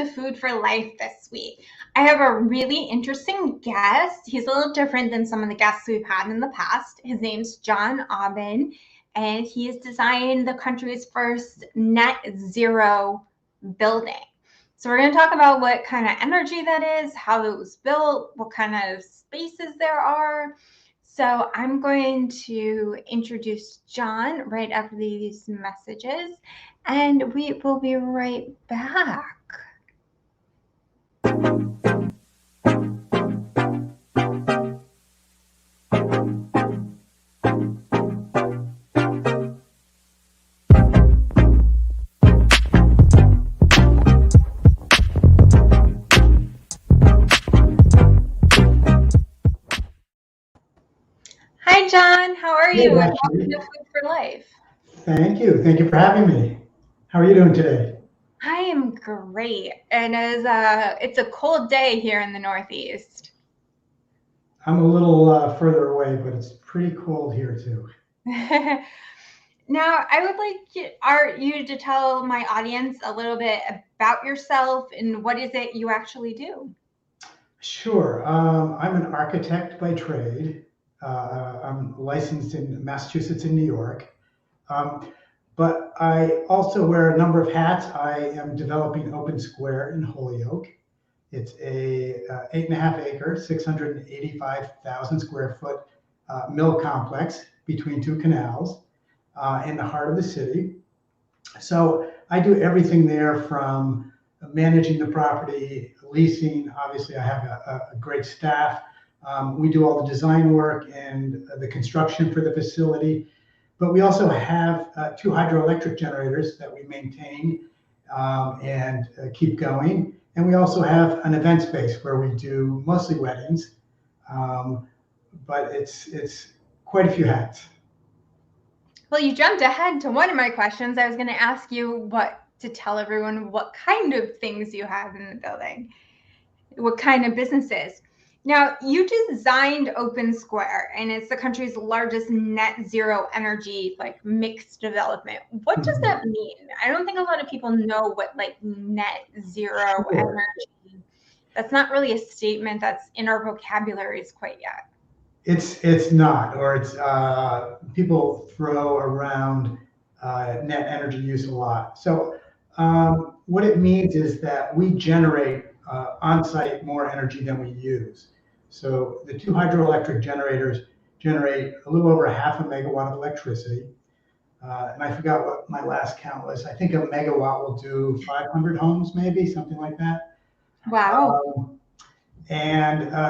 to Food for Life this week. I have a really interesting guest. He's a little different than some of the guests we've had in the past. His name's John Aubin, and he has designed the country's first net zero building. So we're going to talk about what kind of energy that is, how it was built, what kind of spaces there are. So I'm going to introduce John right after these messages, and we will be right back. Hi, John. How are you? And welcome to Food for Life. Thank you. Thank you for having me. How are you doing today? I am great. And it's a cold day here in the Northeast. I'm a little further away, but it's pretty cold here too. Now, I would like you to tell my audience a little bit about yourself and what is it you actually do? Sure. I'm an architect by trade. I'm licensed in Massachusetts and New York. But I also wear a number of hats. I am developing Open Square in Holyoke. It's a 8.5 acre, 685,000 square foot mill complex between two canals in the heart of the city. So I do everything there from managing the property, leasing. Obviously, I have a great staff. We do all the design work and the construction for the facility. But we also have two hydroelectric generators that we maintain and keep going. And we also have an event space where we do mostly weddings, but it's quite a few hats. Well, you jumped ahead to one of my questions. I was going to ask you to tell everyone what kind of things you have in the building, what kind of businesses. Now, you designed Open Square, and it's the country's largest net zero energy, mixed development. What does that mean? I don't think a lot of people know what net zero energy. That's not really a statement that's in our vocabularies quite yet. It's not, or it's people throw around net energy use a lot. So what it means is that we generate on-site more energy than we use. So the two hydroelectric generators generate a little over 0.5 megawatt of electricity. And I forgot what my last count was. I think a megawatt will do 500 homes, maybe something like that. Wow.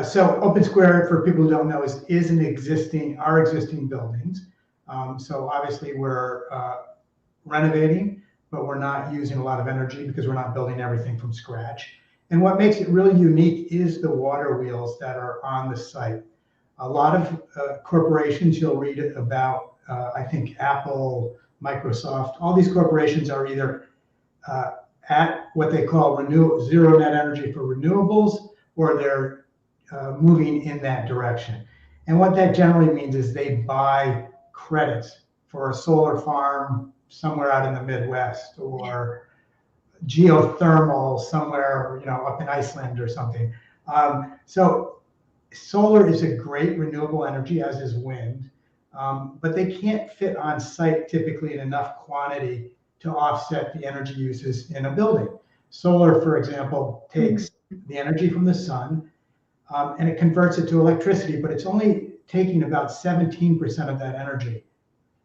So Open Square, for people who don't know, is our existing buildings. So obviously we're renovating, but we're not using a lot of energy because we're not building everything from scratch. And what makes it really unique is the water wheels that are on the site. A lot of corporations you'll read about, I think Apple, Microsoft, all these corporations are either at what they call zero net energy for renewables, or they're moving in that direction. And what that generally means is they buy credits for a solar farm somewhere out in the Midwest, or geothermal somewhere, up in Iceland or something. So solar is a great renewable energy, as is wind, but they can't fit on site typically in enough quantity to offset the energy uses in a building. Solar, for example, takes the energy from the sun and it converts it to electricity, but it's only taking about 17% of that energy.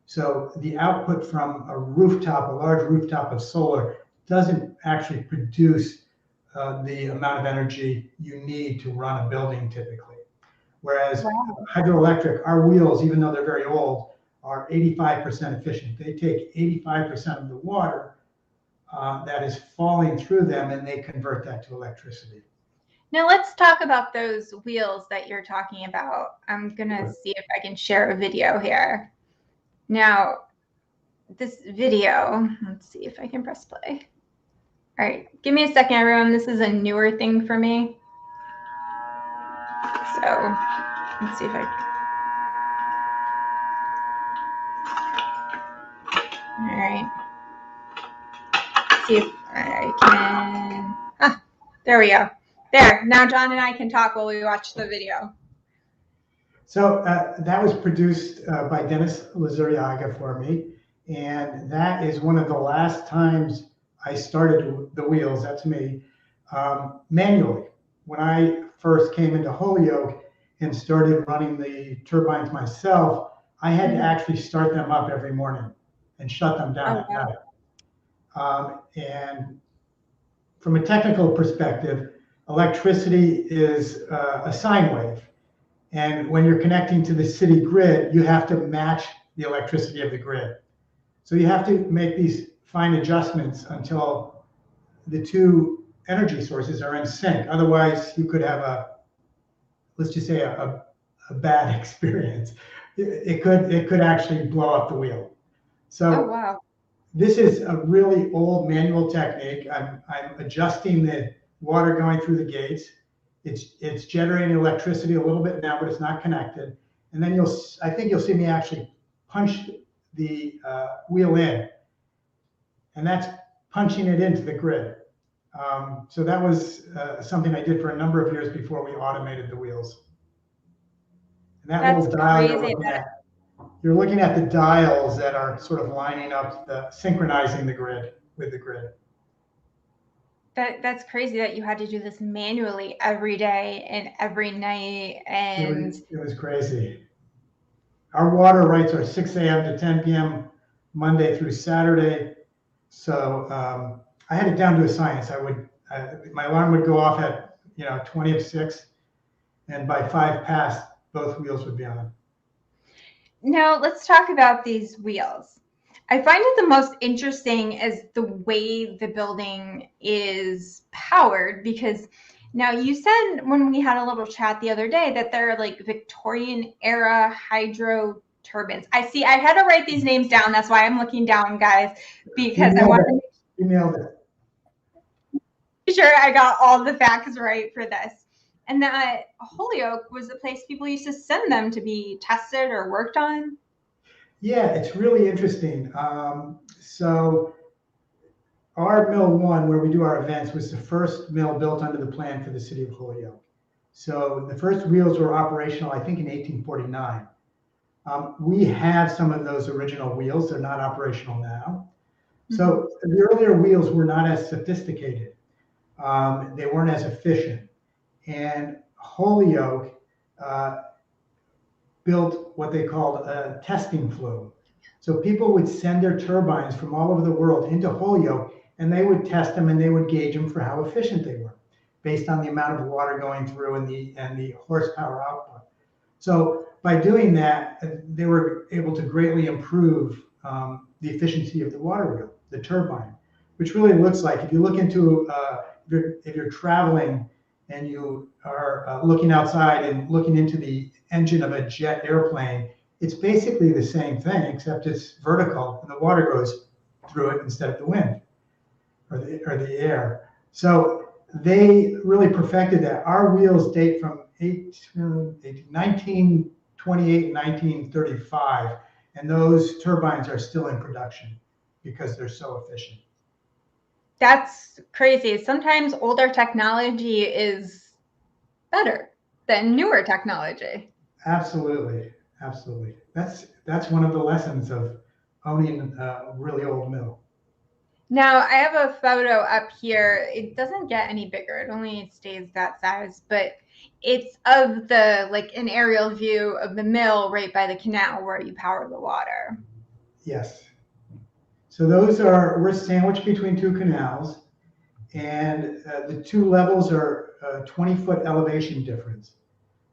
So the output from a large rooftop of solar, doesn't actually produce the amount of energy you need to run a building typically. Whereas hydroelectric, our wheels, even though they're very old, are 85% efficient. They take 85% of the water that is falling through them, and they convert that to electricity. Now let's talk about those wheels that you're talking about. I'm gonna see if I can share a video here. Now, this video, let's see if I can press play. All right, give me a second, everyone. This is a newer thing for me. So let's see if all right. See if I can, There we go. There. Now John and I can talk while we watch the video. So that was produced by Dennis Lazuriaga for me. And that is one of the last times I started the wheels, that's me, manually. When I first came into Holyoke and started running the turbines myself, I had to actually start them up every morning and shut them down at night. And from a technical perspective, electricity is a sine wave. And when you're connecting to the city grid, you have to match the electricity of the grid. So you have to make these fine adjustments until the two energy sources are in sync. Otherwise, you could have let's just say a bad experience. It could actually blow up the wheel. So wow. This is a really old manual technique. I'm adjusting the water going through the gates. It's generating electricity a little bit now, but it's not connected. And then I think you'll see me actually punch the wheel in, and that's punching it into the grid. So that was something I did for a number of years before we automated the wheels. And that That's little dial crazy. you're looking at the dials that are sort of lining up, synchronizing the grid with the grid. That's crazy that you had to do this manually every day and every night. And it was crazy. Our water rights are 6 a.m. to 10 p.m. Monday through Saturday. So I had it down to a science. My alarm would go off at 20 of 6, and by 5 past, both wheels would be on. Now let's talk about these wheels. I find it the most interesting is the way the building is powered, because now you said when we had a little chat the other day that they're like Victorian era hydro turbines. I had to write these names down. That's why I'm looking down, guys, because I want to make You nailed it. sure I got all the facts right for this. And that Holyoke was the place people used to send them to be tested or worked on. Yeah, it's really interesting. So our Mill 1, where we do our events, was the first mill built under the plan for the city of Holyoke. So the first wheels were operational, I think, in 1849. We have some of those original wheels. They're not operational now. So the earlier wheels were not as sophisticated. They weren't as efficient. And Holyoke built what they called a testing flume. So people would send their turbines from all over the world into Holyoke, and they would test them and they would gauge them for how efficient they were based on the amount of water going through and the horsepower output. So by doing that, they were able to greatly improve the efficiency of the water wheel, the turbine, which really looks like, if you look into, if you're traveling and you are looking outside and looking into the engine of a jet airplane, it's basically the same thing, except it's vertical and the water goes through it instead of the wind or the air. So they really perfected that. Our wheels date from 1928 and 1935, and those turbines are still in production because they're so efficient. That's crazy. Sometimes older technology is better than newer technology. Absolutely. Absolutely. That's one of the lessons of owning a really old mill. Now I have a photo up here. It doesn't get any bigger. It only stays that size, but it's of an aerial view of the mill right by the canal where you power the water. Yes. So we're sandwiched between two canals, and the two levels are a 20-foot elevation difference.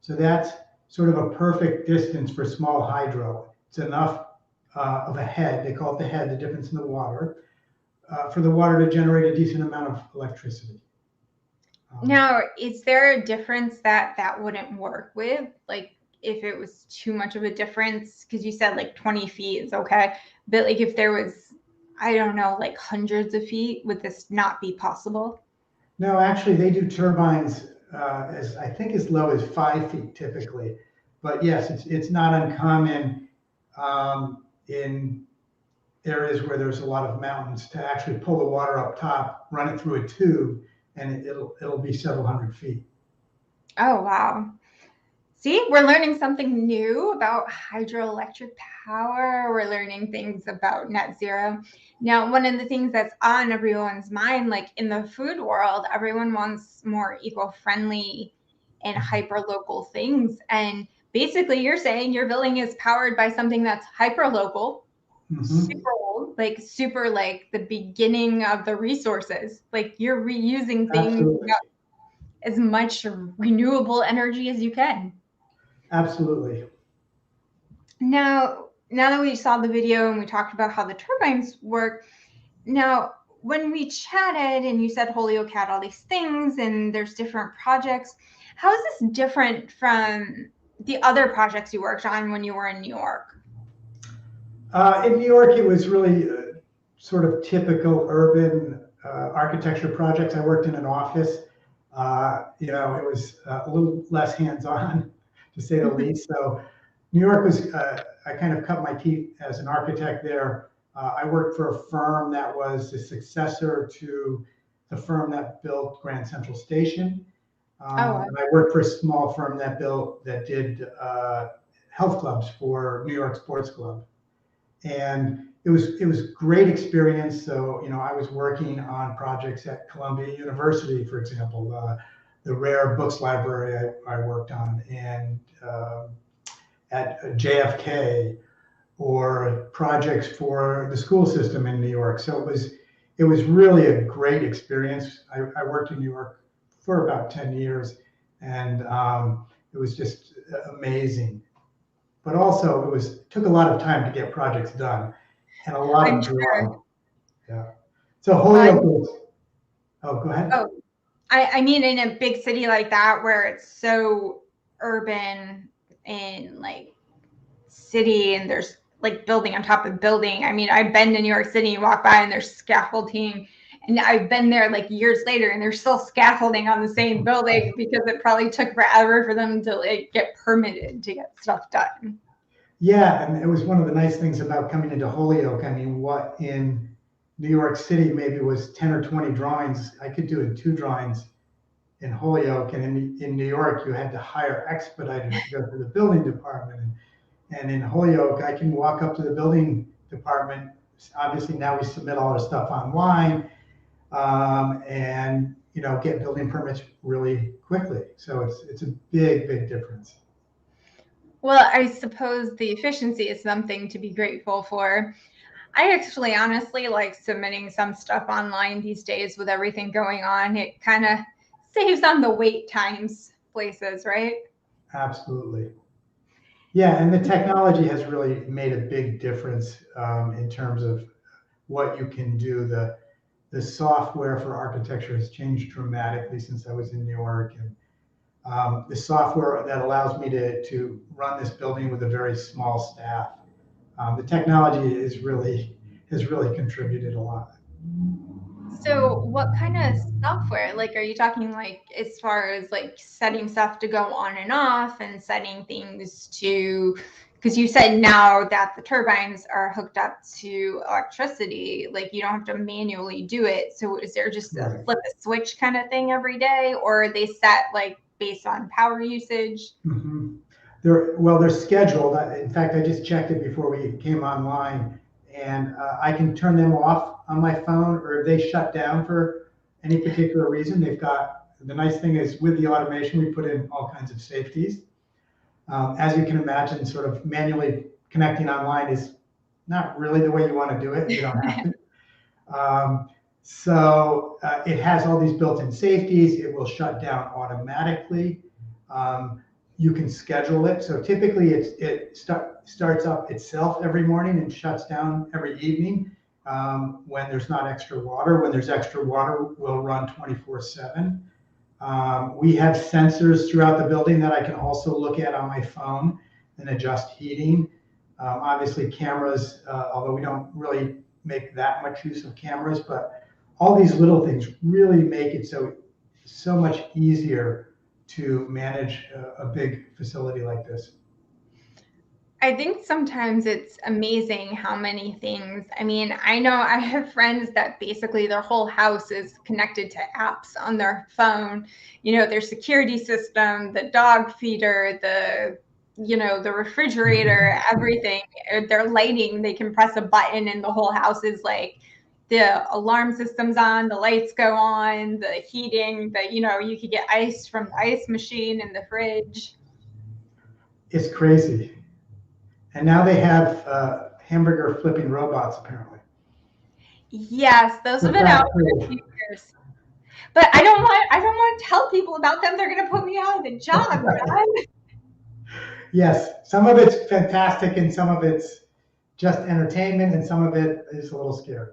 So that's sort of a perfect distance for small hydro. It's enough of a head, they call it the head, the difference in the water, for the water to generate a decent amount of electricity. Now, is there a difference that wouldn't work with? Like if it was too much of a difference, because you said like 20 feet is okay, but like if there was, I don't know, like hundreds of feet, would this not be possible? No, actually, they do turbines I think as low as 5 feet typically. But yes, it's not uncommon in areas where there's a lot of mountains to actually pull the water up top, run it through a tube, and it'll be several hundred feet. Oh, wow. See, we're learning something new about hydroelectric power. We're learning things about net zero. Now, one of the things that's on everyone's mind, like in the food world, everyone wants more eco-friendly and hyper-local things. And basically, you're saying your building is powered by something that's hyper-local, super old, like super like the beginning of the resources. Like you're reusing things Absolutely. as much renewable energy as you can. Absolutely. Now that we saw the video and we talked about how the turbines work, now when we chatted and you said Holyoke had all these things and there's different projects, how is this different from the other projects you worked on when you were in New York? In New York, it was really sort of typical urban architecture projects. I worked in an office. It was a little less hands-on, to say the least. So New York was, I kind of cut my teeth as an architect there. I worked for a firm that was the successor to the firm that built Grand Central Station. And I worked for a small firm that did health clubs for New York Sports Club. And it was great experience. So, I was working on projects at Columbia University, for example, the rare books library I worked on, and at JFK, or projects for the school system in New York. So it was really a great experience. I worked in New York for about 10 years, and it was just amazing. But also it took a lot of time to get projects done, and a lot of drama. Yeah. So Holyoke was. Oh, go ahead. Oh, I mean, in a big city like that where it's so urban and like city and there's like building on top of building. I mean, I've been to New York City and walk by and there's scaffolding, and I've been there like years later and there's still scaffolding on the same building because it probably took forever for them to like get permitted to get stuff done. Yeah, and it was one of the nice things about coming into Holyoke. I mean, what in New York City maybe was 10 or 20 drawings, I could do in 2 drawings in Holyoke. And in New York, you had to hire expediters to go to the building department. And in Holyoke, I can walk up to the building department. Obviously, now we submit all our stuff online, and get building permits really quickly. So it's a big difference. Well, I suppose the efficiency is something to be grateful for. I actually honestly like submitting some stuff online these days with everything going on. It kind of saves on the wait times places, right? Absolutely. Yeah, and the technology has really made a big difference in terms of what you can do. The software for architecture has changed dramatically since I was in New York, and the software that allows me to run this building with a very small staff. The technology has really contributed a lot. So what kind of software? Like, are you talking like as far as like setting stuff to go on and off and setting things to, because you said now that the turbines are hooked up to electricity, like you don't have to manually do it. So is there just a flip a switch kind of thing every day, or are they set like based on power usage? Mm-hmm. They're scheduled. In fact, I just checked it before we came online, and I can turn them off on my phone, or if they shut down for any particular reason. They've got, the nice thing is with the automation, we put in all kinds of safeties. As you can imagine, sort of manually connecting online is not really the way you want to do it. You don't have to. So it has all these built-in safeties. It will shut down automatically. You can schedule it. So typically it starts up itself every morning and shuts down every evening when there's not extra water. When there's extra water, we'll run 24/7. We have sensors throughout the building that I can also look at on my phone and adjust heating. Obviously cameras, although we don't really make that much use of cameras, but all these little things really make it so much easier to manage a big facility like this. I think sometimes it's amazing how many things. I mean, I know I have friends that basically their whole house is connected to apps on their phone. Their security system, the dog feeder, the refrigerator, everything. Their lighting, they can press a button and the whole house is like the alarm system's on, the lights go on, the heating, you could get ice from the ice machine in the fridge. It's crazy. And now they have hamburger flipping robots, apparently. Yes, those have For been fast out for a food. few years. But I don't want to tell people about them. They're gonna put me out of the job, John. Yes, some of it's fantastic and some of it's just entertainment and some of it is a little scary,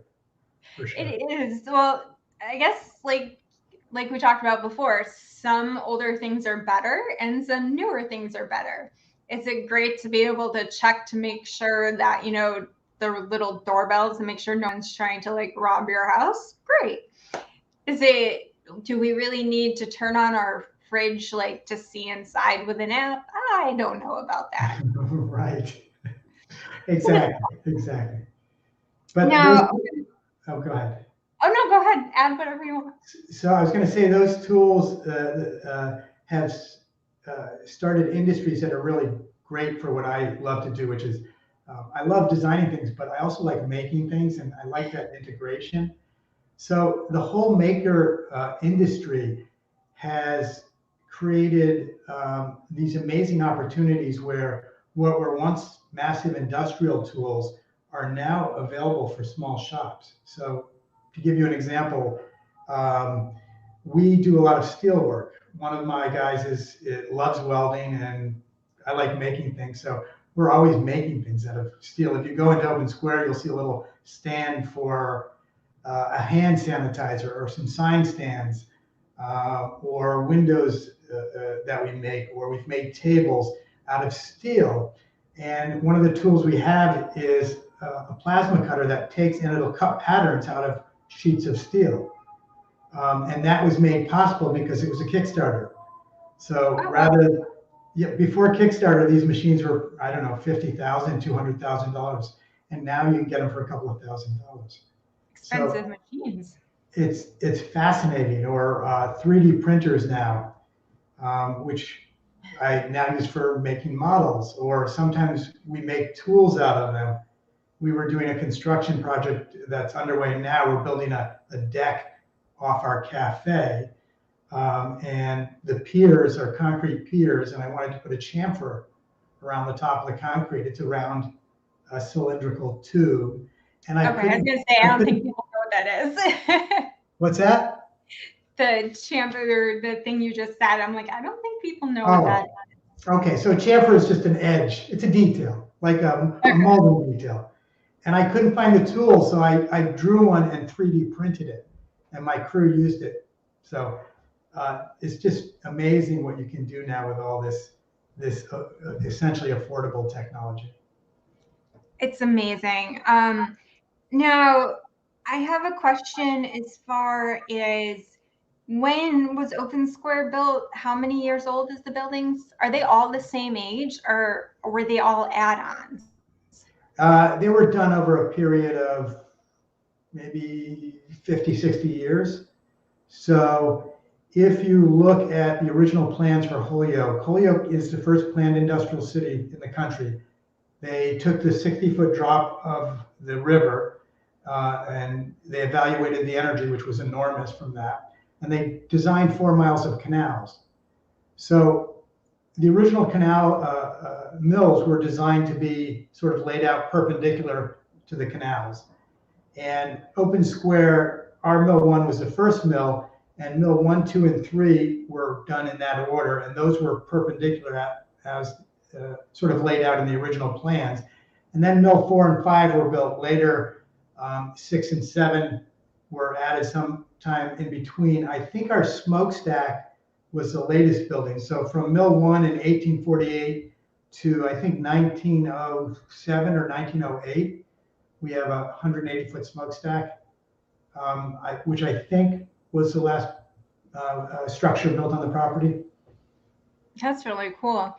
for sure. It is. Well, I guess like we talked about before, some older things are better and some newer things are better. Is it great to be able to check to make sure that, the little doorbells and make sure no one's trying to like rob your house? Great. Do we really need to turn on our fridge like to see inside with an app? I don't know about that. Right. Exactly. Exactly. But those, Now, oh, go ahead. oh no, go ahead. Add whatever you want. So I was going to say those tools have started industries that are really great for what I love to do, which is I love designing things, but I also like making things, and I like that integration. So the whole maker industry has created these amazing opportunities where what were once massive industrial tools are now available for small shops. So to give you an example, um, we do a lot of steel work. One of my guys loves welding, and I like making things. So we're always making things out of steel. If you go into Open Square, you'll see a little stand for a hand sanitizer or some sign stands or windows that we make, or we've made tables out of steel. And one of the tools we have is a plasma cutter that takes and it'll cut patterns out of sheets of steel. And that was made possible because it was a Kickstarter. So Oh, wow. rather, yeah, before Kickstarter, these machines were, I don't know, $50,000, $200,000. And now you can get them for a couple of $1,000s. Expensive So machines. it's fascinating. Or 3D printers now, which I now use for making models, or sometimes we make tools out of them. We were doing a construction project that's underway now. We're building a deck off our cafe, and the piers are concrete piers, and I wanted to put a chamfer around the top of the concrete. It's a round cylindrical tube, and Okay, I was gonna say I I don't think couldn't. people know what that is. What's that? The chamfer, the thing you just said. I'm like, I don't think people know what that Oh, okay. So a chamfer is just an edge. It's a detail, like is. a molding detail. And I couldn't find the tool, so I drew one and 3D printed it, and my crew used it. So it's just amazing what you can do now with all this essentially affordable technology. It's amazing. Now, I have a question as far as when was Open Square built? How many years old is the buildings? Are they all the same age, or were they all add-ons? They were done over a period of maybe 50, 60 years. So if you look at the original plans for Holyoke, Holyoke is the first planned industrial city in the country. They took the 60-foot drop of the river and they evaluated the energy, which was enormous from that. And they designed 4 miles of canals. So the original canal mills were designed to be sort of laid out perpendicular to the canals. And Open Square, our mill one was the first mill, and mill 1, 2, and 3 were done in that order, and those were perpendicular as sort of laid out in the original plans. And then mill 4 and 5 were built later. 6 and 7 were added sometime in between. I think our smokestack was the latest building. So from mill 1 in 1848 to I think 1907 or 1908, we have a 180-foot smokestack, which I think was the last structure built on the property. That's really cool.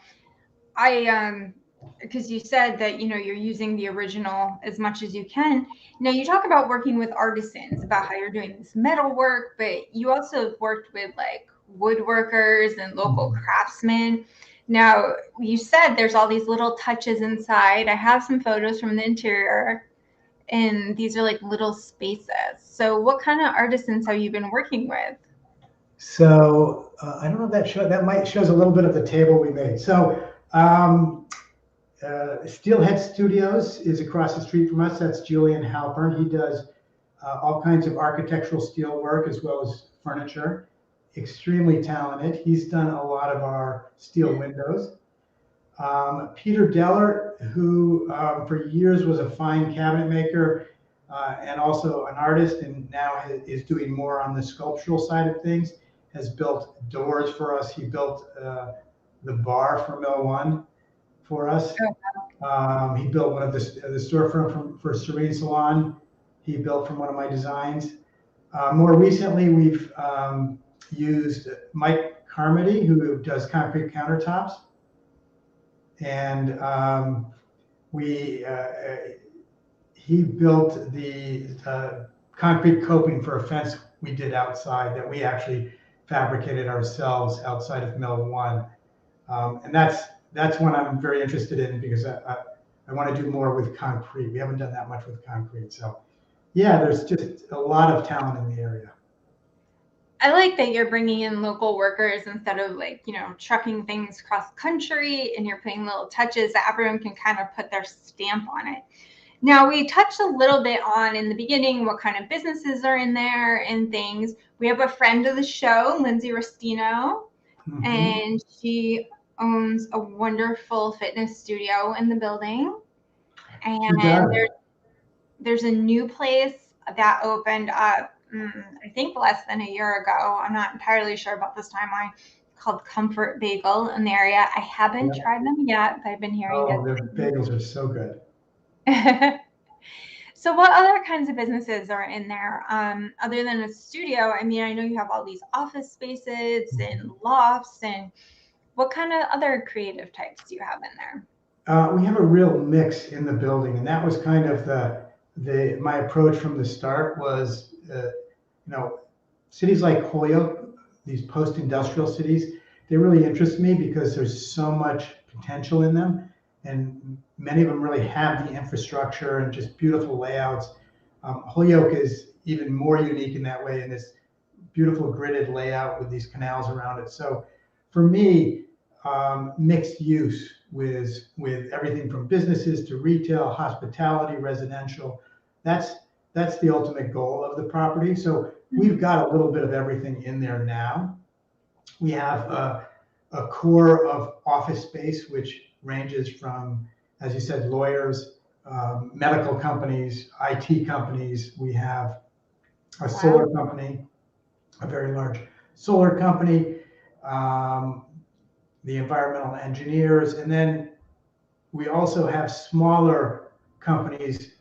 I because you said that you're using the original as much as you can. Now you talk about working with artisans, about how you're doing this metal work, but you also have worked with like woodworkers and local craftsmen. Now you said there's all these little touches inside. I have some photos from the interior, and these are like little spaces. So what kind of artisans have you been working with? So I don't know if that might shows a little bit of the table we made. So Steelhead Studios is across the street from us. That's Julian Halpern. He does all kinds of architectural steel work as well as furniture. Extremely talented. He's done a lot of our steel windows. Peter Deller, who for years was a fine cabinet maker and also an artist, and now is doing more on the sculptural side of things, has built doors for us. He built the bar for Mill One for us. He built one of the storefront for Serene Salon. He built from one of my designs. More recently, we've used Mike Carmody, who does concrete countertops, and he built the concrete coping for a fence we did outside that we actually fabricated ourselves outside of Mill One, and that's one I'm very interested in because I want to do more with concrete. We haven't done that much with concrete, so yeah, there's just a lot of talent in the area. I like that you're bringing in local workers instead of like, trucking things cross country, and you're putting little touches that everyone can kind of put their stamp on it. Now, we touched a little bit on in the beginning what kind of businesses are in there and things. We have a friend of the show, Lindsay Restino, and she owns a wonderful fitness studio in the building. And there's a new place that opened up, I think less than a year ago. I'm not entirely sure about this timeline, called Comfort Bagel in the area. I haven't tried them yet, but I've been hearing Oh, good their bagels are so good. So what other kinds of businesses are in there other than a studio? I mean, I know you have all these office spaces and lofts, and what kind of other creative types do you have in there? We have a real mix in the building, and that was kind of the my approach from the start was, cities like Holyoke, these post-industrial cities, they really interest me because there's so much potential in them, and many of them really have the infrastructure and just beautiful layouts. Holyoke is even more unique in that way in this beautiful gridded layout with these canals around it. So for me, mixed use with everything from businesses to retail, hospitality, residential. That's the ultimate goal of the property. So we've got a little bit of everything in there now. We have a core of office space, which ranges from, as you said, lawyers, medical companies, IT companies. We have a solar company, a very large solar company, the environmental engineers, and then we also have smaller companies,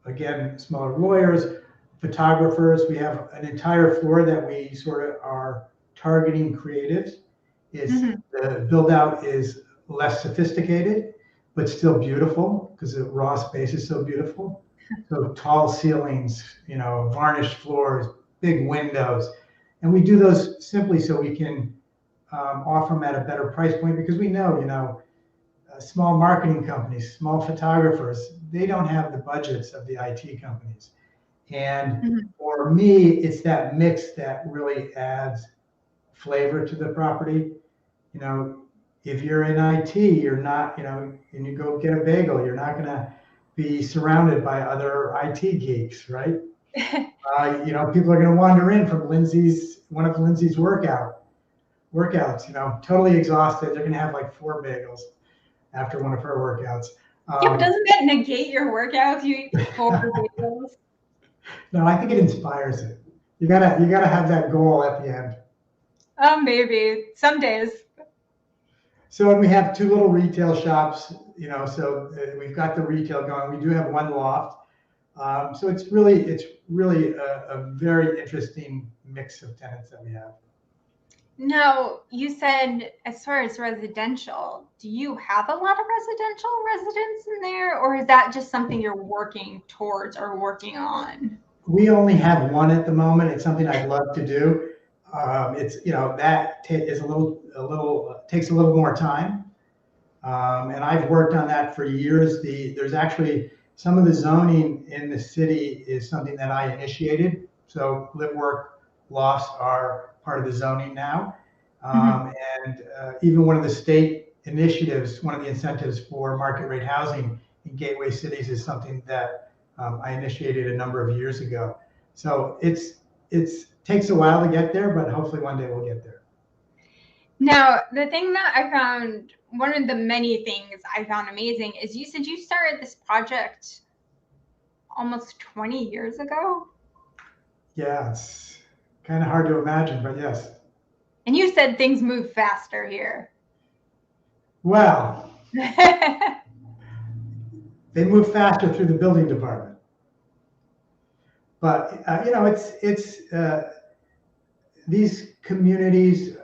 again, smaller lawyers, photographers. We have an entire floor that we sort of are targeting creatives. The build out is less sophisticated, but still beautiful because the raw space is so beautiful. So tall ceilings, varnished floors, big windows. And we do those simply so we can offer them at a better price point because we know, small marketing companies, small photographers, they don't have the budgets of the IT companies. And for me, it's that mix that really adds flavor to the property. If you're in IT, you're not, and you go get a bagel, you're not going to be surrounded by other IT geeks, right? People are going to wander in from one of Lindsay's workouts, totally exhausted. They're going to have like 4 bagels after one of her workouts. Yeah, but doesn't that negate your workout if you eat 4 bagels? No, I think it inspires it. You gotta have that goal at the end. Maybe some days. So, and we have 2 little retail shops, so we've got the retail going. We do have 1 loft. So it's really a very interesting mix of tenants that we have. Now, you said as far as residential, do you have a lot of residential residents in there, or is that just something you're working towards or working on? We only have one at the moment. It's something I'd love to do. It's, that is takes a little more time. And I've worked on that for years. There's actually some of the zoning in the city is something that I initiated. So live, work, loss are part of the zoning now. Mhm. And even one of the state initiatives, one of the incentives for market rate housing in gateway cities is something that I initiated a number of years ago. So it's takes a while to get there, but hopefully one day we'll get there. Now, the thing that I found, one of the many things I found amazing is you said you started this project almost 20 years ago. Yeah, it's kind of hard to imagine, but yes. And you said things move faster here. Well, they move faster through the building department. But it's these communities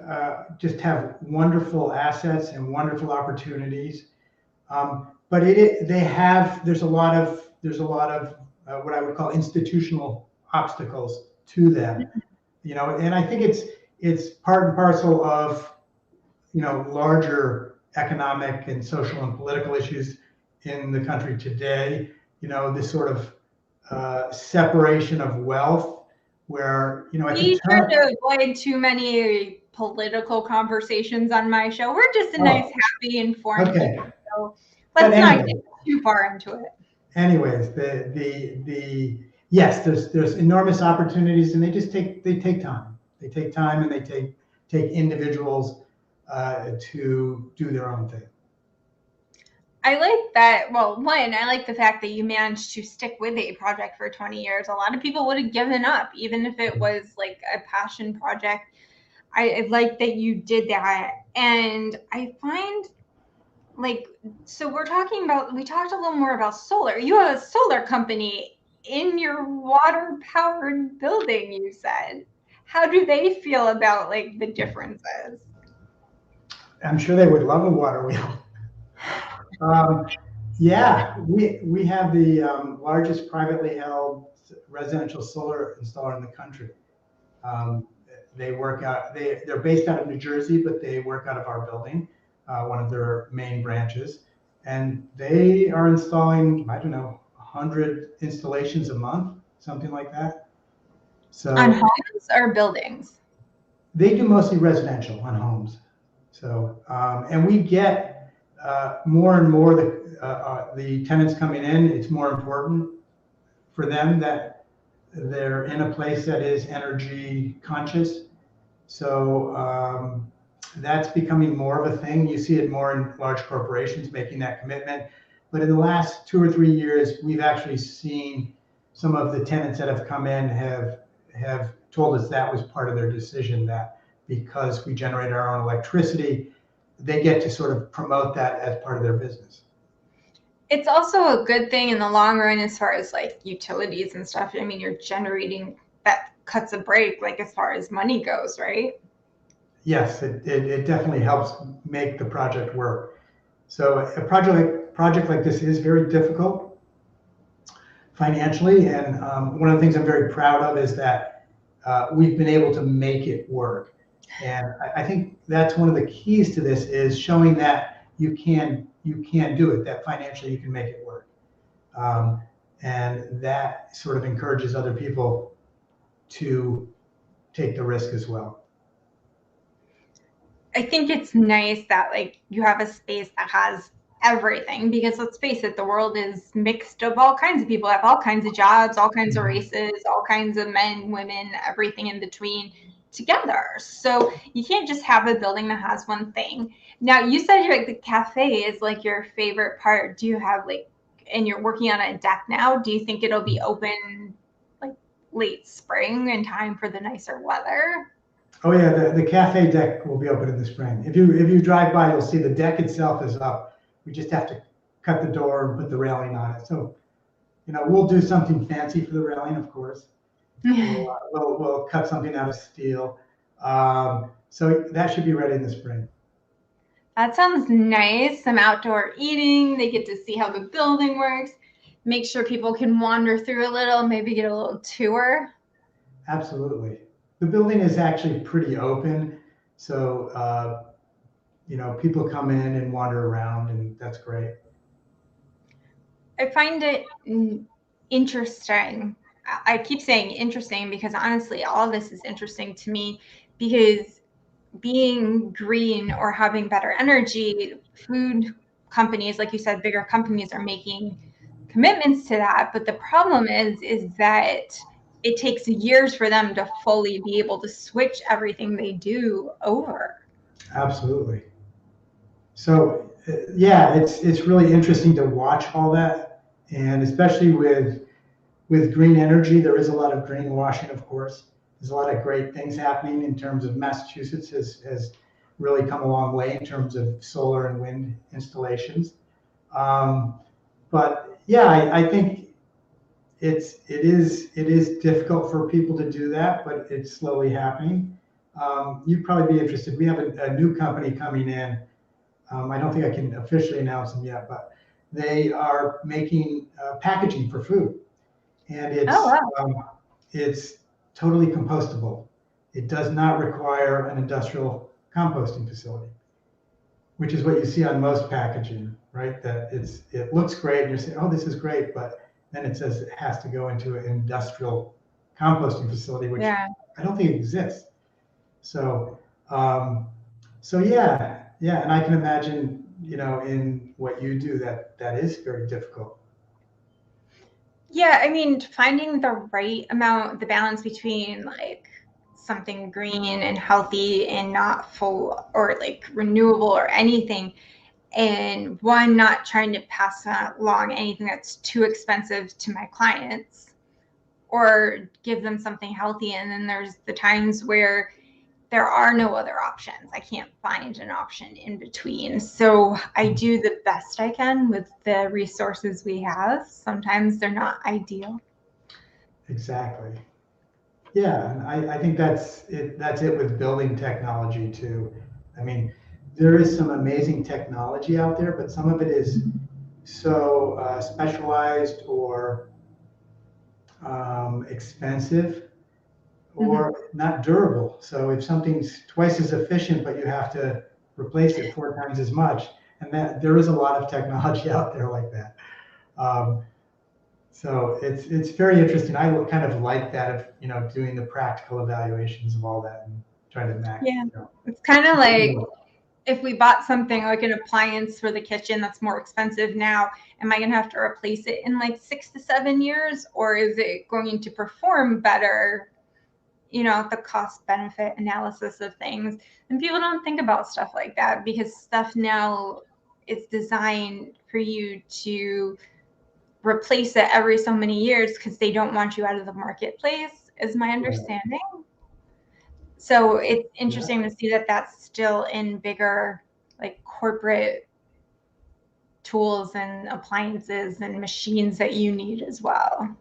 just have wonderful assets and wonderful opportunities. But there's a lot of what I would call institutional obstacles to them. And I think it's part and parcel of larger economic and social and political issues in the country today. This sort of separation of wealth, where I think We try to avoid too many political conversations on my show. We're just a nice, oh, happy, informed okay, people. So but let's not anyway, get too far into it. the yes, there's enormous opportunities, and they take time. They take time, and they take individuals to do their own thing. I like that. Well, one, I like the fact that you managed to stick with a project for 20 years. A lot of people would have given up, even if it was like a passion project. I like that you did that. And I find like, so we talked a little more about solar. You have a solar company in your water powered building, you said. How do they feel about like the differences? I'm sure they would love a water wheel. Um, yeah, we have the largest privately held residential solar installer in the country. Um, they're based out of New Jersey, but they work out of our building, one of their main branches, and they are installing, I don't know, 100 installations a month, something like that. On So homes or buildings? they do mostly residential on homes. So and we get more and more the tenants coming in. It's more important for them that they're in a place that is energy conscious. So that's becoming more of a thing. You see it more in large corporations making that commitment. But in the last 2 or 3 years, we've actually seen some of the tenants that have come in have told us that was part of their decision, that because we generate our own electricity, they get to sort of promote that as part of their business. It's also a good thing in the long run as far as like utilities and stuff. I mean, you're generating that cuts a break, like as far as money goes, right? Yes, it definitely helps make the project work. So a project like this is very difficult financially, and one of the things I'm very proud of is that we've been able to make it work. And I think that's one of the keys to this, is showing that you can do it, that financially you can make it work. Um, and that sort of encourages other people to take the risk as well. I think it's nice that like you have a space that has everything, because let's face it, the world is mixed of all kinds of people, have all kinds of jobs, all kinds of Mhm. races, all kinds of men, women, everything in between together. So you can't just have a building that has one thing. Now you said you're like the cafe is like your favorite part. Do you have like, and you're working on a deck now, do you think it'll be open like late spring in time for the nicer weather? Oh yeah, the cafe deck will be open in the spring. If you drive by, you'll see the deck itself is up. We just have to cut the door and put the railing on it. So we'll do something fancy for the railing, of course. We'll cut something out of steel. So that should be ready in the spring. That sounds nice. Some outdoor eating. They get to see how the building works. Make sure people can wander through a little, maybe get a little tour. Absolutely. The building is actually pretty open. So, people come in and wander around, and that's great. I find it interesting. I keep saying interesting because honestly, all this is interesting to me because being green or having better energy, food companies, like you said, bigger companies are making commitments to that. But the problem is that it takes years for them to fully be able to switch everything they do over. Absolutely. So, yeah, it's really interesting to watch all that, and especially with green energy, there is a lot of greenwashing, of course. There's a lot of great things happening in terms of Massachusetts has really come a long way in terms of solar and wind installations. But yeah, I think it is difficult for people to do that, but it's slowly happening. You'd probably be interested. We have a new company coming in. I don't think I can officially announce them yet, but they are making packaging for food, and it's totally compostable. It does not require an industrial composting facility, which is what you see on most packaging, right? That it looks great, and you're saying, "Oh, this is great," but then it says it has to go into an industrial composting facility, which I don't think exists. So, yeah, and I can imagine, in what you do, that is very difficult. Yeah, I mean, finding the right amount, the balance between like something green and healthy and not full or like renewable or anything, and one, not trying to pass along anything that's too expensive to my clients or give them something healthy. And then there's the times where there are no other options. I can't find an option in between. So I do the best I can with the resources we have. Sometimes they're not ideal. Exactly. Yeah, and I think that's it. That's it with building technology too. I mean, there is some amazing technology out there, but some of it is so specialized or expensive or not durable. So if something's twice as efficient, but you have to replace it 4 times as much, and that there is a lot of technology out there like that. So it's very interesting. I kind of like that of doing the practical evaluations of all that and trying to max. Yeah, it's kind of like if we bought something like an appliance for the kitchen that's more expensive now, am I going to have to replace it in like 6 to 7 years, or is it going to perform better? The cost benefit analysis of things. And people don't think about stuff like that because stuff now is designed for you to replace it every so many years because they don't want you out of the marketplace, is my understanding. So it's interesting to see that that's still in bigger like corporate tools and appliances and machines that you need as well.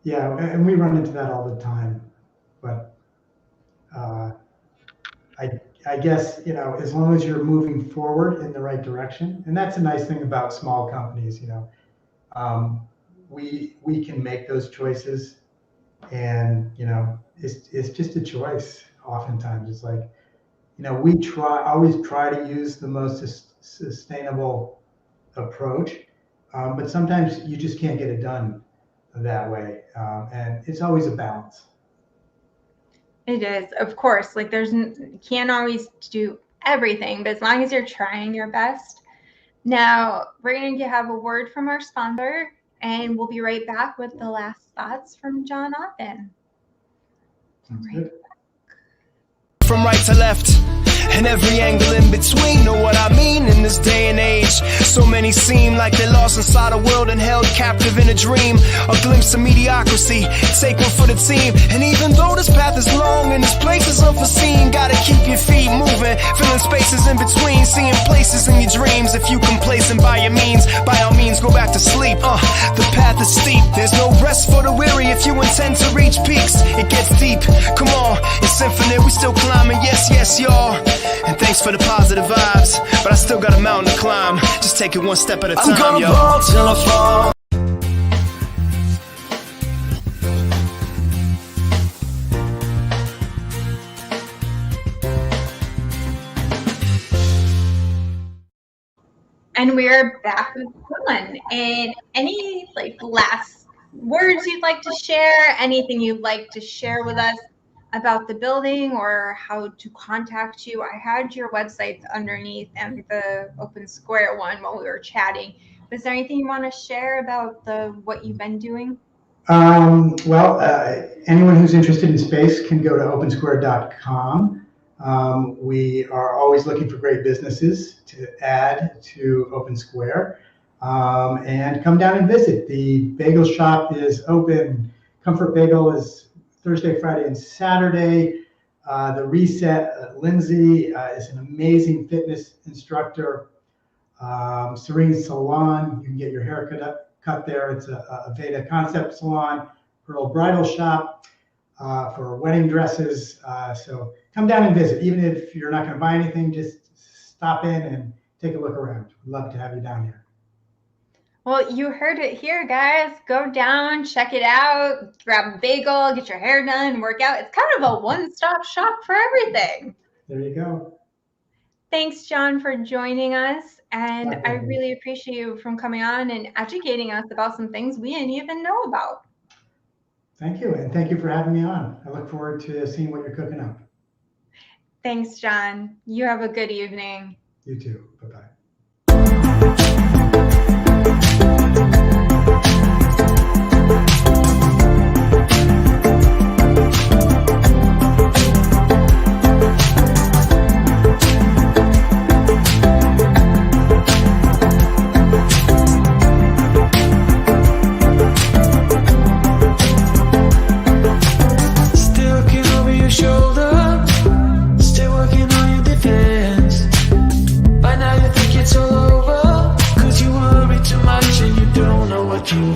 Yeah, and we run into that all the time, but I guess as long as you're moving forward in the right direction, and that's a nice thing about small companies. We can make those choices, and it's just a choice. Oftentimes, it's like we always try to use the most sustainable approach, but sometimes you just can't get it done that way, and it's always a balance. It is, of course. Like you can't always do everything, but as long as you're trying your best. Now we're going to have a word from our sponsor, and we'll be right back with the last thoughts from John Aubin. Sounds good. From right to left and every angle in between, know what I mean? In this day and age, so many may seem like they're lost inside a world and held captive in a dream. A glimpse of mediocrity, take one for the team. And even though this path is long and this place is unforeseen, gotta keep your feet moving, filling spaces in between, seeing places in your dreams. If you complacent by your means, by all means go back to sleep. The path is steep, there's no rest for the weary if you intend to reach peaks. It gets deep, come on, it's infinite, we still climbing, yes, yes, y'all. And thanks for the positive vibes, but I still got a mountain to climb. Just take it one step at a time, yo. I'm gonna ball till I fall. And we're back with fun. And any last words you'd like to share? Anything you'd like to share with us about the building or how to contact you? I had your website underneath and the Open Square one while we were chatting. Was there anything you want to share about what you've been doing? Anyone who's interested in space can go to opensquare.com. We are always looking for great businesses to add to Open Square, and come down and visit. The bagel shop is open. Comfort Bagel is Thursday, Friday, and Saturday. The Reset, Lindsay is an amazing fitness instructor. Serene Salon, you can get your hair cut there. It's a Veda concept salon. Pearl Bridal Shop for wedding dresses. So come down and visit. Even if you're not going to buy anything, just stop in and take a look around. We'd love to have you down here. Well, you heard it here, guys. Go down, check it out, grab a bagel, get your hair done, work out. It's kind of a one-stop shop for everything. There you go. Thanks, John, for joining us. And I really appreciate you from coming on and educating us about some things we didn't even know about. Thank you. And thank you for having me on. I look forward to seeing what you're cooking up. Thanks, John. You have a good evening. You too. Bye-bye.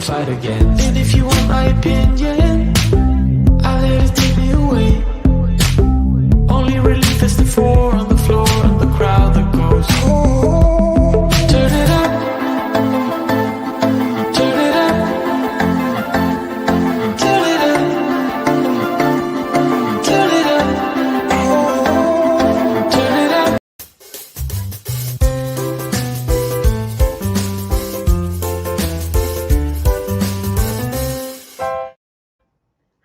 Fight again. And if you want my opinion, I'll let it take me away. Only relief is the four on the floor and the crowd that goes, oh, turn it up, turn it up, turn it up, turn it up, oh, turn it up.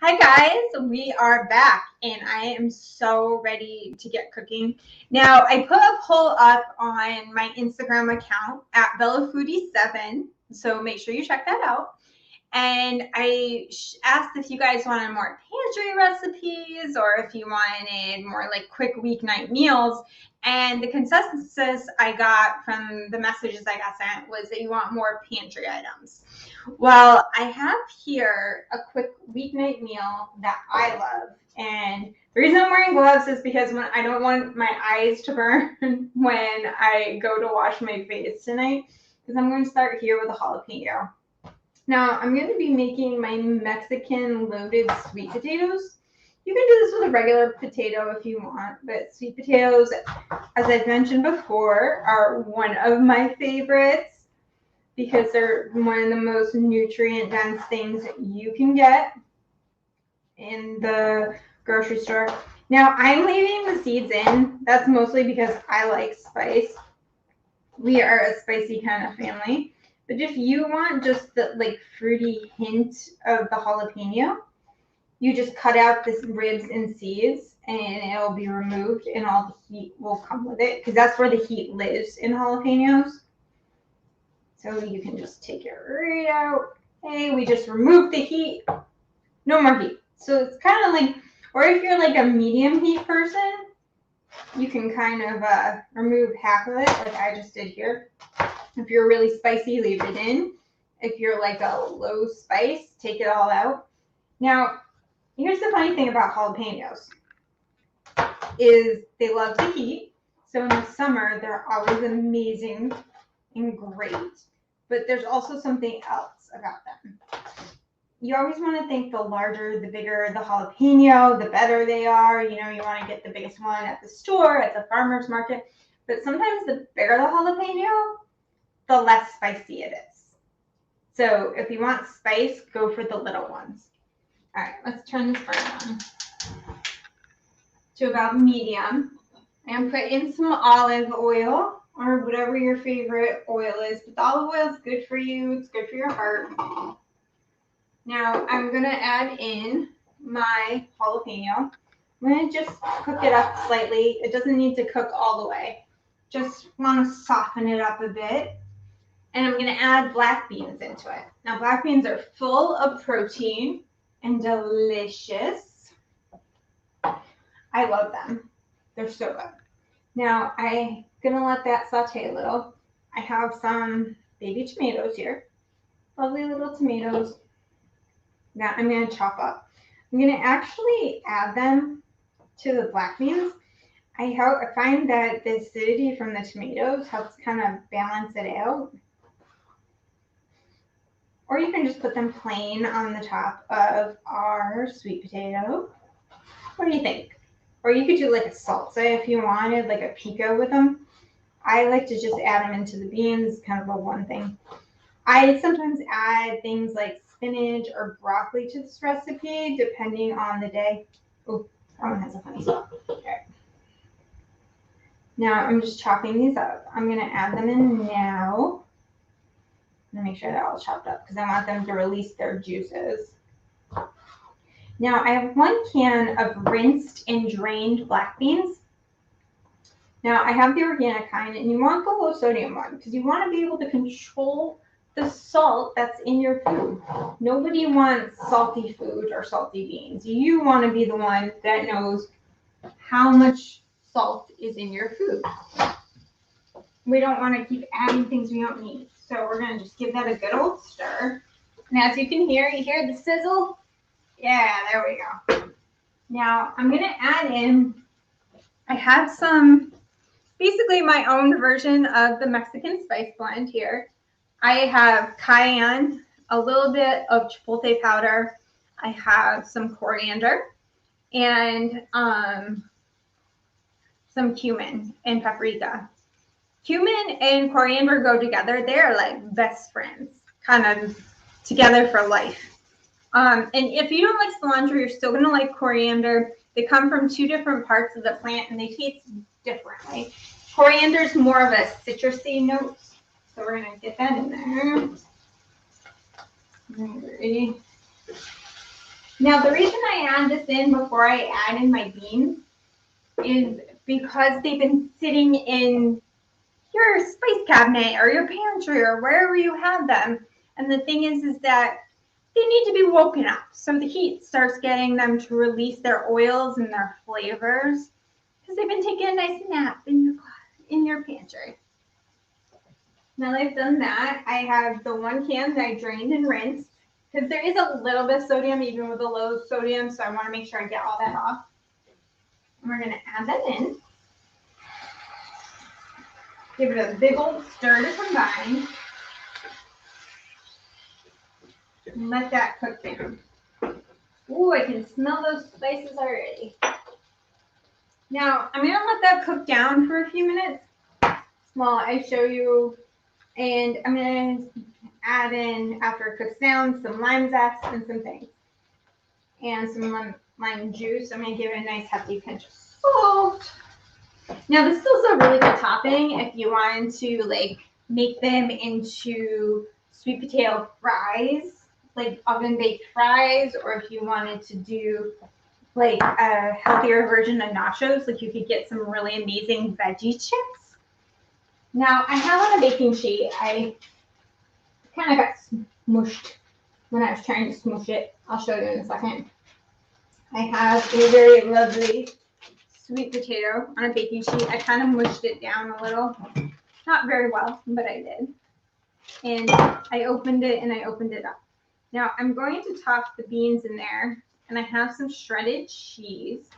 Hi guys, we are back and I am so ready to get cooking. Now I put a poll up on my Instagram account at BellaFoodie7, so make sure you check that out. And I asked if you guys wanted more pantry recipes or if you wanted more quick weeknight meals. And the consensus I got from the messages I got sent was that you want more pantry items. Well, I have here a quick weeknight meal that I love. And the reason I'm wearing gloves is because I don't want my eyes to burn when I go to wash my face tonight. Because I'm going to start here with a jalapeno. Now, I'm going to be making my Mexican loaded sweet potatoes. You can do this with a regular potato if you want, but sweet potatoes, as I've mentioned before, are one of my favorites because they're one of the most nutrient-dense things that you can get in the grocery store. Now, I'm leaving the seeds in. That's mostly because I like spice. We are a spicy kind of family. But if you want just the fruity hint of the jalapeno, you just cut out the ribs and seeds and it'll be removed and all the heat will come with it because that's where the heat lives in jalapenos. So you can just take it right out. Hey, we just removed the heat. No more heat. So it's kind of or if you're a medium heat person, you can kind of remove half of it like I just did here. If you're really spicy, leave it in. If you're like a low spice, take it all out. Now, here's the funny thing about jalapenos is they love the heat. So in the summer, they're always amazing and great. But there's also something else about them. You always want to think the larger, the bigger the jalapeno, the better they are. You know, you want to get the biggest one at the store, at the farmer's market. But sometimes the bigger the jalapeno, the less spicy it is. So if you want spice, go for the little ones. All right, let's turn this burner on to about medium and put in some olive oil or whatever your favorite oil is. But the olive oil is good for you. It's good for your heart. Now I'm going to add in my jalapeno. I'm going to just cook it up slightly. It doesn't need to cook all the way. Just want to soften it up a bit. And I'm going to add black beans into it. Now, black beans are full of protein and delicious. I love them. They're so good. Now, I'm going to let that saute a little. I have some baby tomatoes here. Lovely little tomatoes that I'm going to chop up. I'm going to actually add them to the black beans. I find that the acidity from the tomatoes helps kind of balance it out. Or you can just put them plain on the top of our sweet potato. What do you think? Or you could do like a salsa if you wanted, like a pico with them. I like to just add them into the beans, kind of a one thing. I sometimes add things like spinach or broccoli to this recipe, depending on the day. Oh, that one has a funny smell. Okay. Now I'm just chopping these up. I'm going to add them in now. I'm going to make sure they're all chopped up because I want them to release their juices. Now I have 1 can of rinsed and drained black beans. Now I have the organic kind, and you want the low sodium one because you want to be able to control the salt that's in your food. Nobody wants salty food or salty beans. You want to be the one that knows how much salt is in your food. We don't want to keep adding things we don't need. So we're going to just give that a good old stir. And as you can hear, you hear the sizzle? Yeah, there we go. Now I'm going to add in, I have some, basically my own version of the Mexican spice blend here. I have cayenne, a little bit of chipotle powder. I have some coriander and some cumin and paprika. Cumin and coriander go together. They're like best friends, kind of together for life. And if you don't like cilantro, you're still going to like coriander. They come from 2 different parts of the plant and they taste differently. Coriander is more of a citrusy note. So we're going to get that in there. Ready. Now the reason I add this in before I add in my beans is because they've been sitting in your spice cabinet or your pantry or wherever you have them. And the thing is that they need to be woken up. So the heat starts getting them to release their oils and their flavors because they've been taking a nice nap in your pantry. Now that I've done that, I have the 1 can that I drained and rinsed because there is a little bit of sodium even with the low sodium. So I want to make sure I get all that off. And we're going to add that in. Give it a big old stir to combine. And let that cook down. Ooh, I can smell those spices already. Now, I'm going to let that cook down for a few minutes while I show you. And I'm going to add in, after it cooks down, some lime zest and some things. And some lime juice. I'm going to give it a nice hefty pinch of salt. Now, this is also a really good topping if you wanted to like make them into sweet potato fries, like oven baked fries, or if you wanted to do like a healthier version of nachos, like you could get some really amazing veggie chips. Now, I have on a baking sheet, I kind of got smushed when I was trying to smoosh it. I'll show you in a second. I have a very lovely sweet potato on a baking sheet. I kind of mushed it down a little. Not very well, but I did. And I opened it and I opened it up. Now I'm going to toss the beans in there, and I have some shredded cheese.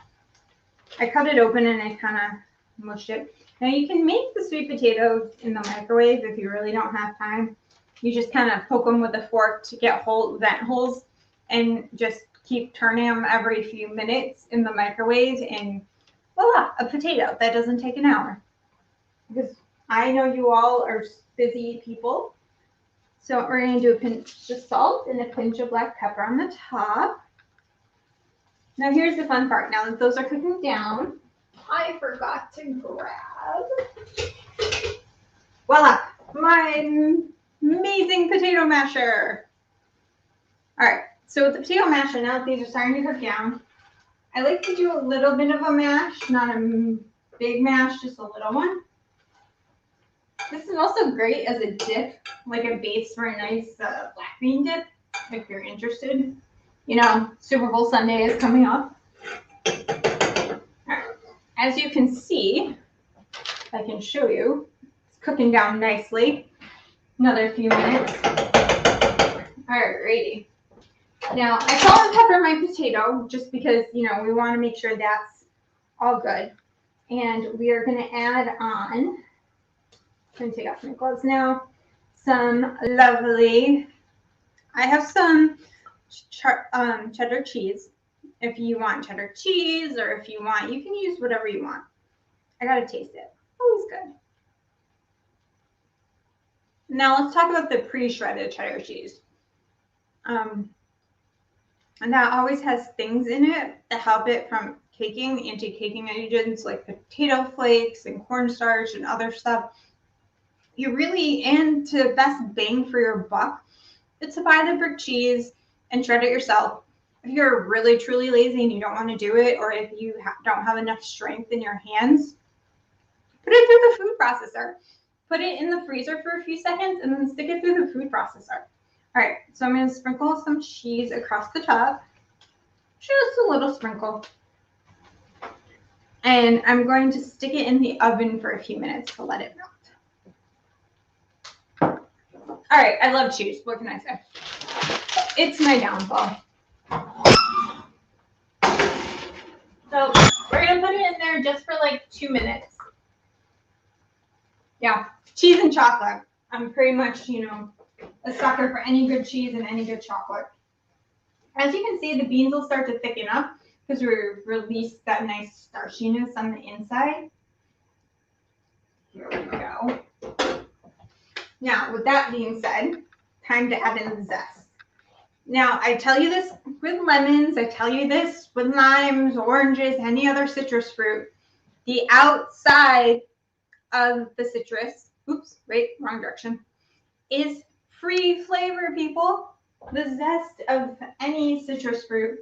I cut it open and I kind of mushed it. Now you can make the sweet potatoes in the microwave if you really don't have time. You just kind of poke them with a fork to get vent holes, and just keep turning them every few minutes in the microwave, and voila, a potato. That doesn't take an hour. Because I know you all are busy people. So we're going to do a pinch of salt and a pinch of black pepper on the top. Now here's the fun part. Now that those are cooking down, I forgot to grab, voila, my amazing potato masher. All right, so with the potato masher, now that these are starting to cook down, I like to do a little bit of a mash, not a big mash, just a little one. This is also great as a dip, like a base for a nice black bean dip, if you're interested. You know, Super Bowl Sunday is coming up. All right. As you can see, I can show you, it's cooking down nicely. Another few minutes. Alrighty. Now, I salt and pepper my potato just because, you know, we want to make sure that's all good. And we are going to add on, I'm going to take off my gloves now, some lovely, I have some cheddar cheese. If you want cheddar cheese, or if you want, you can use whatever you want. I got to taste it. Always good. Now let's talk about the pre-shredded cheddar cheese. And that always has things in it that help it from caking, anti-caking agents like potato flakes and cornstarch and other stuff. You really, and to best bang for your buck, it's to buy the brick cheese and shred it yourself. If you're really truly lazy and you don't want to do it, or if you don't have enough strength in your hands, put it through the food processor. Put it in the freezer for a few seconds and then stick it through the food processor. All right, so I'm going to sprinkle some cheese across the top. Just a little sprinkle. And I'm going to stick it in the oven for a few minutes to let it melt. All right, I love cheese. What can I say? It's my downfall. So we're going to put it in there just for like 2 minutes. Yeah, cheese and chocolate. I'm pretty much, you know, a sucker for any good cheese and any good chocolate. As you can see, the beans will start to thicken up because we release that nice starchiness on the inside. Here we go. Now, with that being said, time to add in the zest. Now, I tell you this with lemons, I tell you this with limes, oranges, any other citrus fruit. The outside of the citrus, oops, wait, wrong direction, is free flavor, people. The zest of any citrus fruit,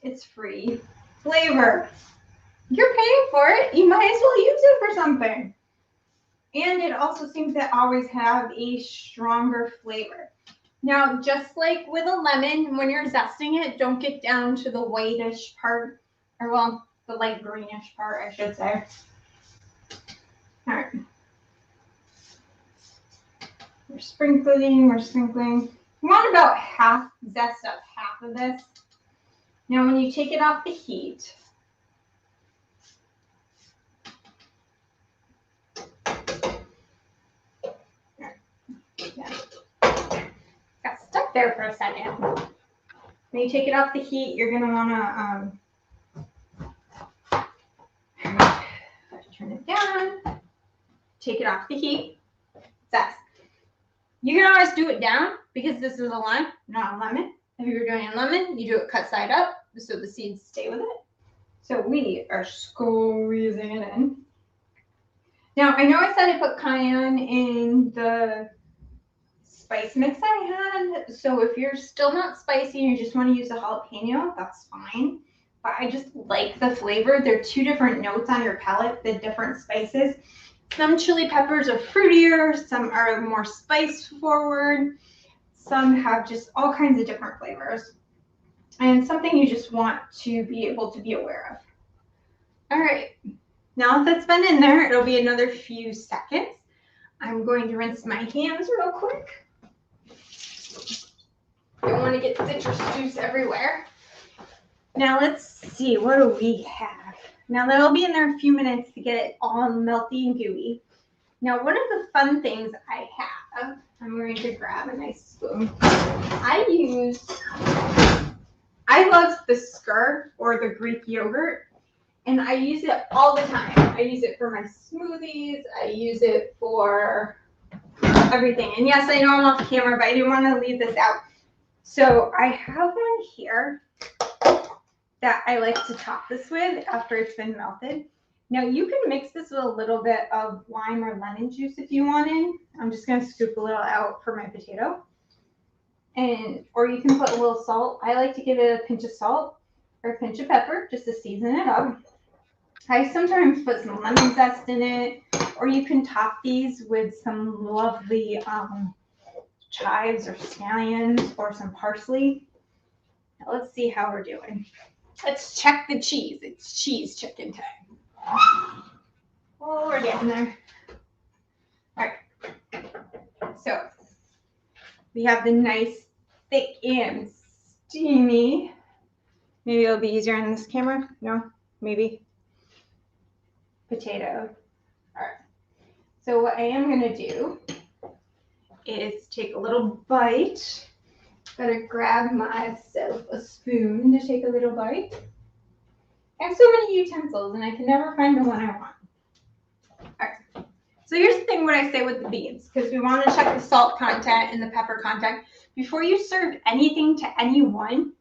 it's free flavor. You're paying for it, you might as well use it for something. And it also seems to always have a stronger flavor. Now, just like with a lemon, when you're zesting it, don't get down to the whitish part, or well, the light greenish part, I should say. All right. We're sprinkling. We want about half zest of half of this. Now, when you take it off the heat, got stuck there for a second. When you take it off the heat, you're gonna wanna turn it down. Take it off the heat. Zest. You can always do it down because this is a lime, not a lemon. If you're doing a lemon, you do it cut side up so the seeds stay with it. So we are squeezing it in. Now, I know I said I put cayenne in the spice mix I had. So if you're still not spicy and you just want to use a jalapeno, that's fine. But I just like the flavor. There are two different notes on your palate, the different spices. Some chili peppers are fruitier, some are more spice forward, some have just all kinds of different flavors, and something you just want to be able to be aware of. All right, now that it's been in there, it'll be another few seconds. I'm going to rinse my hands real quick. Don't want to get citrus juice everywhere. Now let's see, what do we have? Now that'll be in there a few minutes to get it all melty and gooey. Now one of the fun things I have, I'm going to grab a nice spoon. I love the skyr or the Greek yogurt, and I use it all the time. I use it for my smoothies. I use it for everything. And yes, I know I'm off camera, but I didn't want to leave this out. So I have one here that I like to top this with after it's been melted. Now you can mix this with a little bit of lime or lemon juice if you wanted. I'm just going to scoop a little out for my potato. Or you can put a little salt. I like to give it a pinch of salt or a pinch of pepper just to season it up. I sometimes put some lemon zest in it, or you can top these with some lovely chives or scallions or some parsley. Now let's see how we're doing. Let's check the cheese. It's cheese chicken time. Oh, we're getting there. All right. So we have the nice, thick and steamy. Maybe it'll be easier on this camera. No, maybe. Potato. All right. So what I am going to do is take a little bite. Gotta grab myself a spoon to take a little bite. I have so many utensils and I can never find the one I want. All right. So here's the thing what I say with the beans, because we want to check the salt content and the pepper content. Before you serve anything to anyone,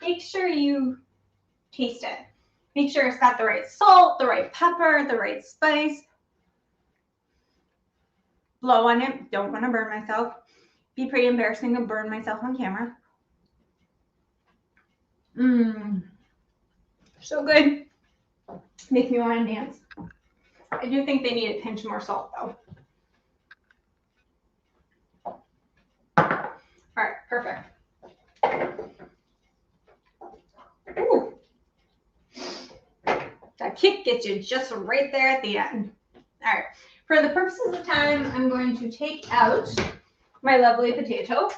make sure you taste it. Make sure it's got the right salt, the right pepper, the right spice. Blow on it. Don't want to burn myself. Be pretty embarrassing to burn myself on camera. So good. Makes me want to dance. I do think they need a pinch more salt though. All right, perfect. Ooh. That kick gets you just right there at the end. All right, for the purposes of time, I'm going to take out my lovely potato,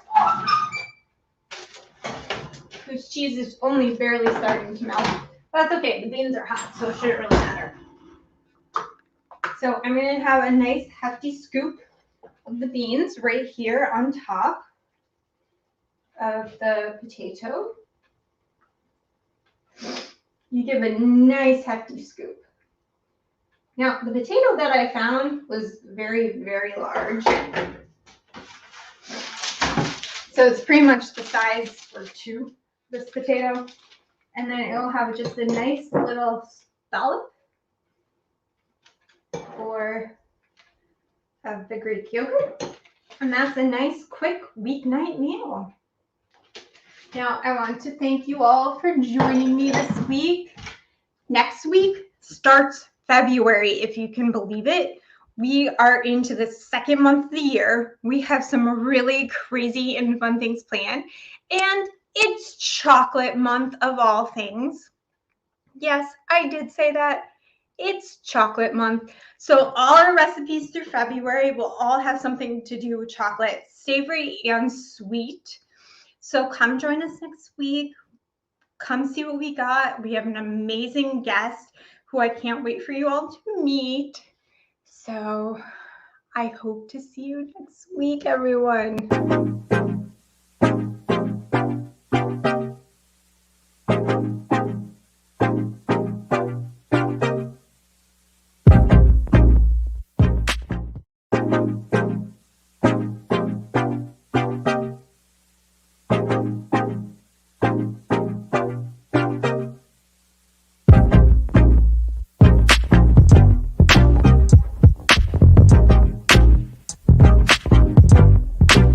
whose cheese is only barely starting to melt. But that's okay, the beans are hot, so it shouldn't really matter. So I'm going to have a nice hefty scoop of the beans right here on top of the potato. You give a nice hefty scoop. Now, the potato that I found was very, very large. So it's pretty much the size for two, this potato. And then it'll have just a nice little scallop of the Greek yogurt. And that's a nice, quick weeknight meal. Now, I want to thank you all for joining me this week. Next week starts February, if you can believe it. We are into the second month of the year. We have some really crazy and fun things planned. And it's chocolate month of all things. Yes, I did say that. It's chocolate month. So all our recipes through February will all have something to do with chocolate, savory and sweet. So come join us next week. Come see what we got. We have an amazing guest who I can't wait for you all to meet. So I hope to see you next week, everyone.